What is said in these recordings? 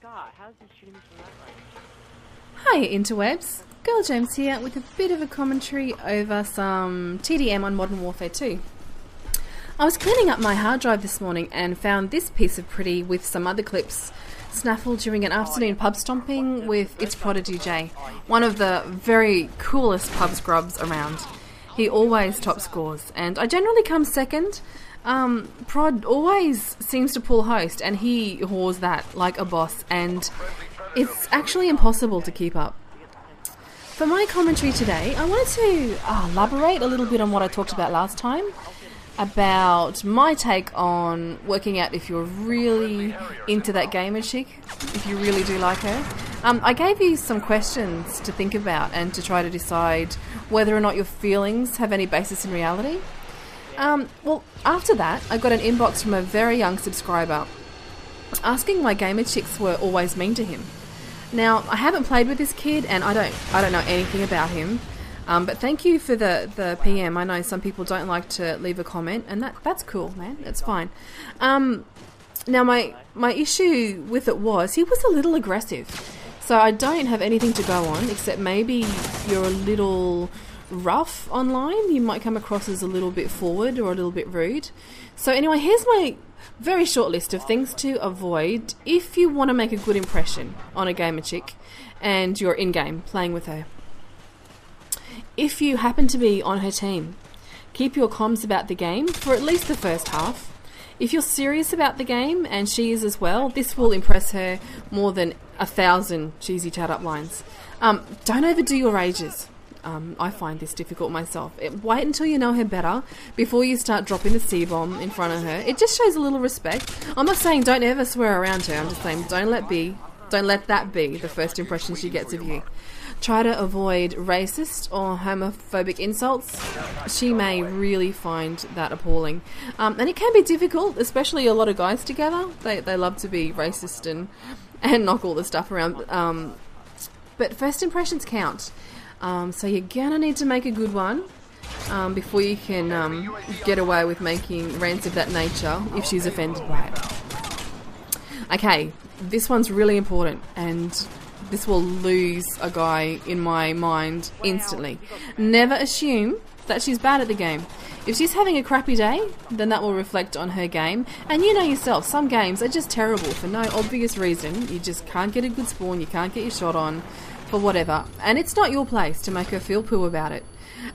Hi interwebs, Girl James here with a bit of a commentary over some TDM on Modern Warfare 2. I was cleaning up my hard drive this morning and found this piece of pretty with some other clips snaffled during an afternoon pub stomping with It's Prodigy J, one of the very coolest pub scrubs around. He always top scores and I generally come second. Prod always seems to pull host and he whores that like a boss, and it's actually impossible to keep up. For my commentary today, I wanted to elaborate a little bit on what I talked about last time, about my take on working out if you're really into that gamer chick, if you really do like her. I gave you some questions to think about and to try to decide whether or not your feelings have any basis in reality. Well, after that, I got an inbox from a very young subscriber asking why gamer chicks were always mean to him. Now, I haven't played with this kid and I don't know anything about him, but thank you for the PM. I know some people don't like to leave a comment, and that's cool, man. It's fine. Now, my issue with it was he was a little aggressive, so I don't have anything to go on except maybe you're a little rough online. You might come across as a little bit forward or a little bit rude. So anyway, here's my very short list of things to avoid if you want to make a good impression on a gamer chick and you're in-game playing with her. If you happen to be on her team, keep your comms about the game for at least the first half. If you're serious about the game, and she is as well, this will impress her more than 1,000 cheesy chat-up lines. Don't overdo your rages. I find this difficult myself. Wait until you know her better before you start dropping the C-bomb in front of her. It just shows a little respect. I'm not saying don't ever swear around her. I'm just saying don't let that be the first impression she gets of you. Try to avoid racist or homophobic insults. She may really find that appalling. And it can be difficult, especially a lot of guys together. They love to be racist and knock all the stuff around. But first impressions count. So you're gonna need to make a good one before you can get away with making rants of that nature if she's offended by it. Okay, this one's really important, and this will lose a guy in my mind instantly. Never assume that she's bad at the game. If she's having a crappy day, then that will reflect on her game. And you know yourself, some games are just terrible for no obvious reason. You just can't get a good spawn, you can't get your shot on, for whatever. And it's not your place to make her feel poo about it.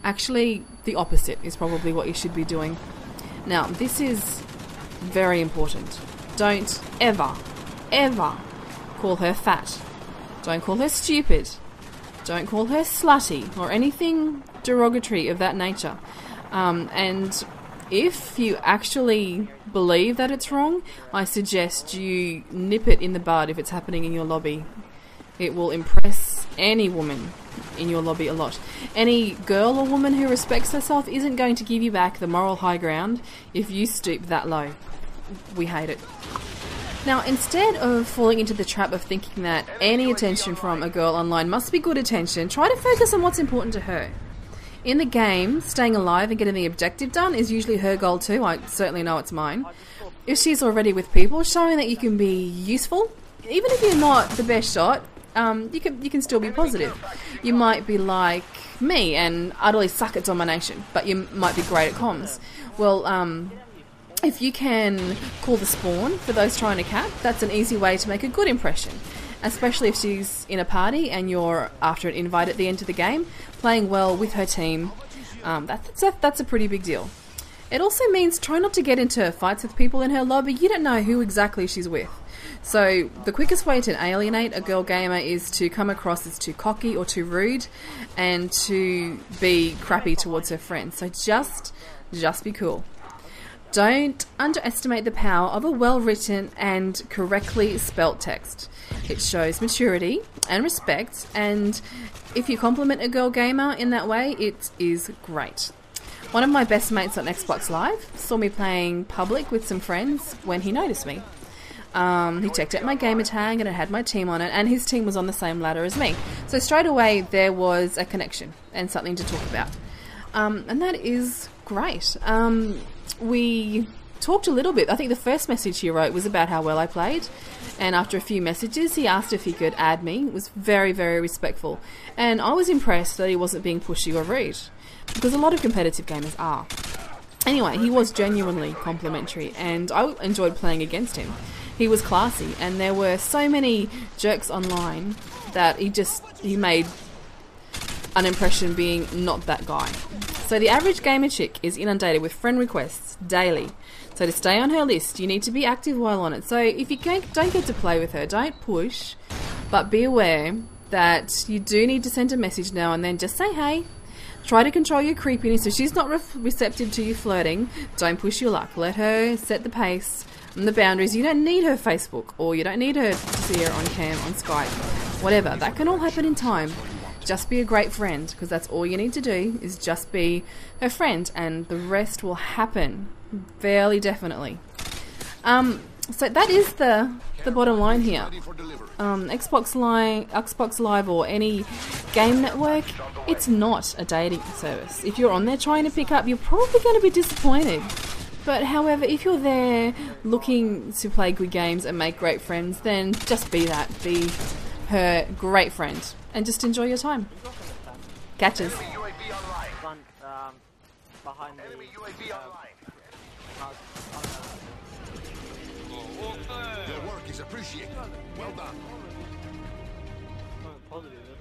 Actually, the opposite is probably what you should be doing. Now, this is very important. Don't ever call her fat. Don't call her stupid. Don't call her slutty or anything derogatory of that nature. And if you actually believe that it's wrong, I suggest you nip it in the bud if it's happening in your lobby. It will impress any woman in your lobby a lot. Any girl or woman who respects herself isn't going to give you back the moral high ground if you stoop that low. We hate it. Now, instead of falling into the trap of thinking that any attention from a girl online must be good attention, try to focus on what's important to her. In the game, staying alive and getting the objective done is usually her goal too. I certainly know it's mine. If she's already with people, showing that you can be useful, even if you're not the best shot, you can still be positive. You might be like me and utterly suck at domination, but you might be great at comms. Well, if you can call the spawn for those trying to cap, that's an easy way to make a good impression. Especially if she's in a party and you're after an invite at the end of the game, playing well with her team. That's a pretty big deal. It also means try not to get into fights with people in her lobby. You don't know who exactly she's with. So the quickest way to alienate a girl gamer is to come across as too cocky or too rude and to be crappy towards her friends. So just be cool. Don't underestimate the power of a well-written and correctly spelt text. It shows maturity and respect, and if you compliment a girl gamer in that way, it is great. One of my best mates on Xbox Live saw me playing public with some friends when he noticed me. He checked out my gamer tag and it had my team on it, and his team was on the same ladder as me. So straight away there was a connection and something to talk about. And that is great. We talked a little bit. I think the first message he wrote was about how well I played, and after a few messages he asked if he could add me. It was very, very respectful, and I was impressed that he wasn't being pushy or rude, because a lot of competitive gamers are. Anyway, he was genuinely complimentary, and I enjoyed playing against him. He was classy, and there were so many jerks online that he made an impression being not that guy. So the average gamer chick is inundated with friend requests daily. So to stay on her list, you need to be active while on it. So if you don't get to play with her, don't push, but be aware that you do need to send a message now and then. Just say hey. Try to control your creepiness. So she's not receptive to you flirting, don't push your luck. Let her set the pace and the boundaries. You don't need her Facebook, or you don't need her to see her on cam, on Skype, whatever. That can all happen in time. Just be a great friend, because that's all you need to do, is just be her friend, and the rest will happen fairly definitely. So that is the bottom line here. Xbox Live or any game network, it's not a dating service. If you're on there trying to pick up, you're probably going to be disappointed. But however, if you're there looking to play good games and make great friends, then just be that. Be her great friend and just enjoy your time. Catches. Behind the Their work is appreciated. Well done. positive.